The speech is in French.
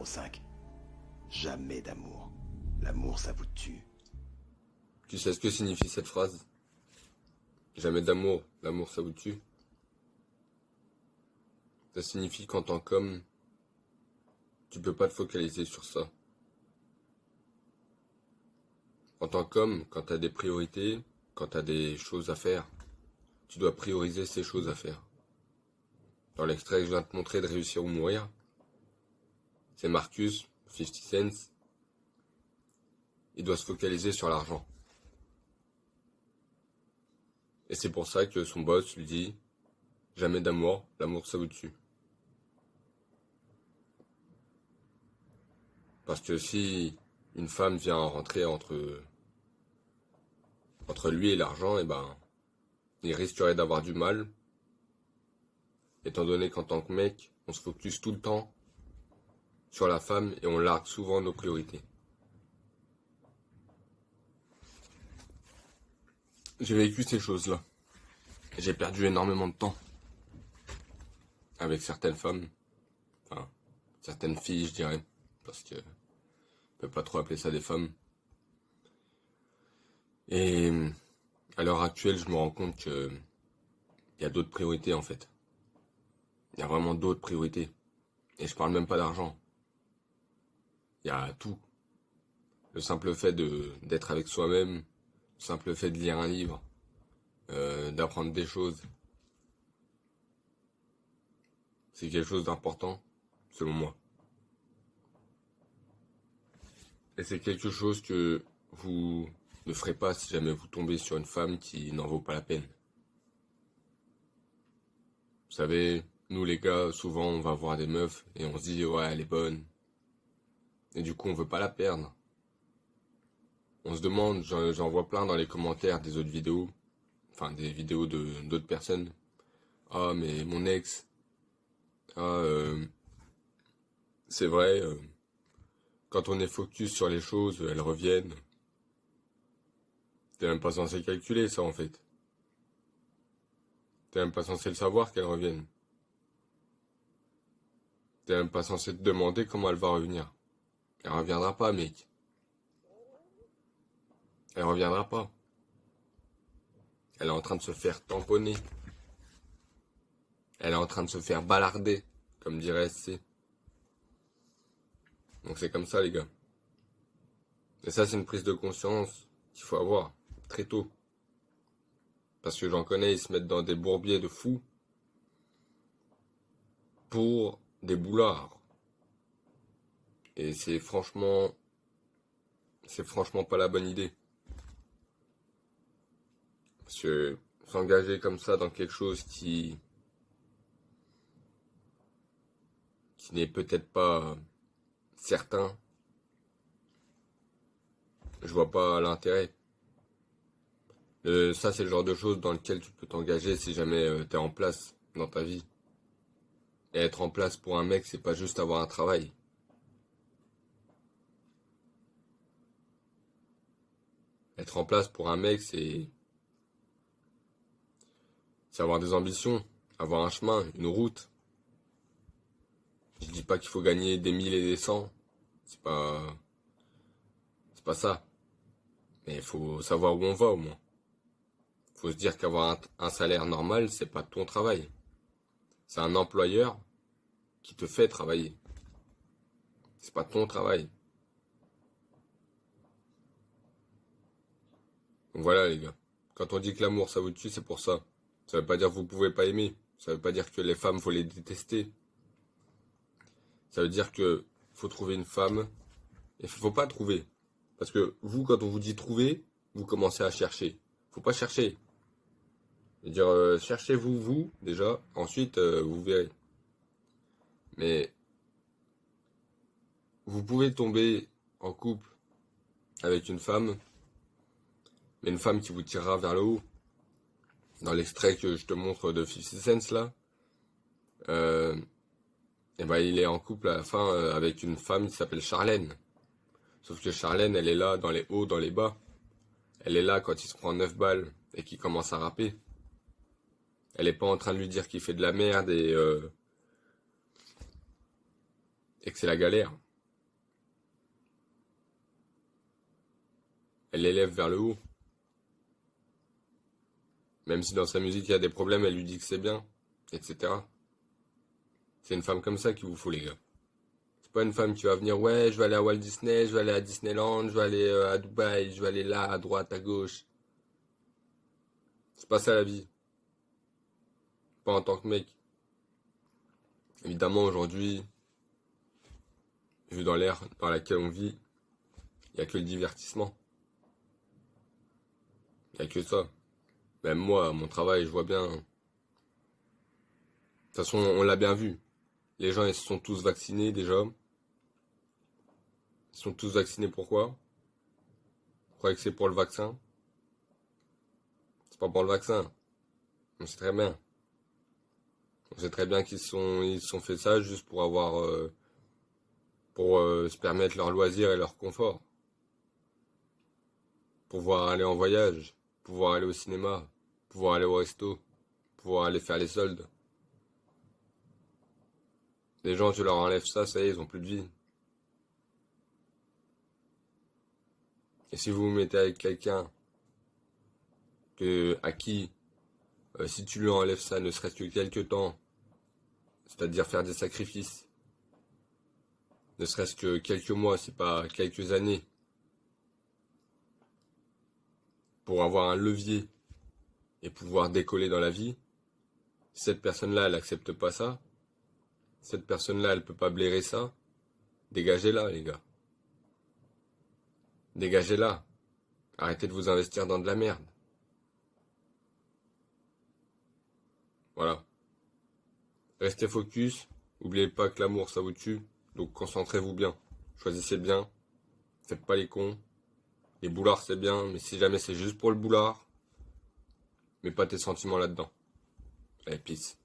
05. Jamais d'amour. L'amour, ça vous tue. Tu sais ce que signifie cette phrase? Jamais d'amour, l'amour ça vous tue. Ça signifie qu'en tant qu'homme, tu peux pas te focaliser sur ça. En tant qu'homme, quand t'as des priorités, quand t'as des choses à faire, tu dois prioriser ces choses à faire. Dans l'extrait que je viens de te montrer de Réussir ou Mourir, c'est Marcus, 50 Cent, il doit se focaliser sur l'argent. Et c'est pour ça que son boss lui dit « Jamais d'amour, l'amour ça vous tue ». Parce que si une femme vient rentrer entre lui et l'argent, eh ben, il risquerait d'avoir du mal, étant donné qu'en tant que mec, on se focus tout le temps sur la femme et on largue souvent nos priorités. J'ai vécu ces choses-là. J'ai perdu énormément de temps avec certaines femmes, enfin, certaines filles, je dirais, parce que on peut pas trop appeler ça des femmes. Et à l'heure actuelle, je me rends compte que il y a d'autres priorités en fait. Il y a vraiment d'autres priorités. Et je parle même pas d'argent. Il y a tout. Le simple fait d'être avec soi-même, le simple fait de lire un livre, d'apprendre des choses, c'est quelque chose d'important, selon moi. Et c'est quelque chose que vous ne ferez pas si jamais vous tombez sur une femme qui n'en vaut pas la peine. Vous savez, nous les gars, souvent on va voir des meufs et on se dit ouais elle est bonne. Et du coup on veut pas la perdre. On se demande, j'en vois plein dans les commentaires des autres vidéos, enfin des vidéos d'autres personnes. Ah mais mon ex, ah c'est vrai, quand on est focus sur les choses, elles reviennent. T'es même pas censé calculer ça en fait. T'es même pas censé le savoir qu'elles reviennent. T'es même pas censé te demander comment elle va revenir. Elle reviendra pas, mec. Elle reviendra pas. Elle est en train de se faire tamponner. Elle est en train de se faire balarder, comme dirait SC. Donc c'est comme ça, les gars. Et ça, c'est une prise de conscience qu'il faut avoir très tôt. Parce que j'en connais, ils se mettent dans des bourbiers de fous pour des boulards. Et c'est franchement pas la bonne idée. Parce que s'engager comme ça dans quelque chose qui n'est peut-être pas certain, je vois pas l'intérêt. Ça, c'est le genre de choses dans lequel tu peux t'engager si jamais t'es en place dans ta vie. Et être en place pour un mec, c'est pas juste avoir un travail. Être en place pour un mec, c'est avoir des ambitions, avoir un chemin, une route. Je dis pas qu'il faut gagner des 1000 et des 100. C'est pas ça. Mais il faut savoir où on va au moins. Faut se dire qu'avoir un salaire normal, c'est pas ton travail. C'est un employeur qui te fait travailler. C'est pas ton travail. Donc voilà les gars. Quand on dit que l'amour ça vous tue, c'est pour ça. Ça veut pas dire que vous pouvez pas aimer. Ça veut pas dire que les femmes faut les détester. Ça veut dire que faut trouver une femme. Et faut pas trouver. Parce que vous, quand on vous dit trouver, vous commencez à chercher. Faut pas chercher. Je veux dire, cherchez-vous, vous, déjà. Ensuite, vous verrez. Mais vous pouvez tomber en couple avec une femme, mais une femme qui vous tirera vers le haut. Dans l'extrait que je te montre de 50 Cent, là, et ben il est en couple à la fin avec une femme qui s'appelle Charlène. Sauf que Charlène, elle est là dans les hauts, dans les bas. Elle est là quand il se prend 9 balles et qu'il commence à rapper. Elle est pas en train de lui dire qu'il fait de la merde et que c'est la galère. elle l'élève vers le haut. Même si dans sa musique il y a des problèmes, elle lui dit que c'est bien, etc. C'est une femme comme ça qu'il vous faut, les gars. C'est pas une femme qui va venir, ouais, je vais aller à Walt Disney, je vais aller à Disneyland, je vais aller à Dubaï, je vais aller là, à droite, à gauche. C'est pas ça la vie. Pas en tant que mec. Évidemment, aujourd'hui, vu dans l'ère dans laquelle on vit, il n'y a que le divertissement. Il n'y a que ça. Même moi, à mon travail, je vois bien. De toute façon, on l'a bien vu. Les gens, ils se sont tous vaccinés déjà. Ils sont tous vaccinés pourquoi? Vous croyez que c'est pour le vaccin? C'est pas pour le vaccin. On sait très bien. On sait très bien ils se sont fait ça juste pour avoir, se permettre leur loisir et leur confort. Pouvoir aller en voyage, pouvoir aller au cinéma, pouvoir aller au resto, pouvoir aller faire les soldes. Les gens, tu leur enlèves ça, ça y est, ils ont plus de vie. Et si vous vous mettez avec quelqu'un à qui, si tu lui enlèves ça, ne serait-ce que quelques temps, c'est-à-dire faire des sacrifices, ne serait-ce que quelques mois, si pas quelques années, pour avoir un levier et pouvoir décoller dans la vie, si cette personne-là, elle accepte pas ça, cette personne-là, elle peut pas blairer ça, dégagez-la, les gars. Dégagez-la. Arrêtez de vous investir dans de la merde. Voilà. Restez focus. N'oubliez pas que l'amour, ça vous tue. Donc concentrez-vous bien. Choisissez bien. Faites pas les cons. Les boulards, c'est bien, mais si jamais c'est juste pour le boulard, mets pas tes sentiments là-dedans. Allez, peace.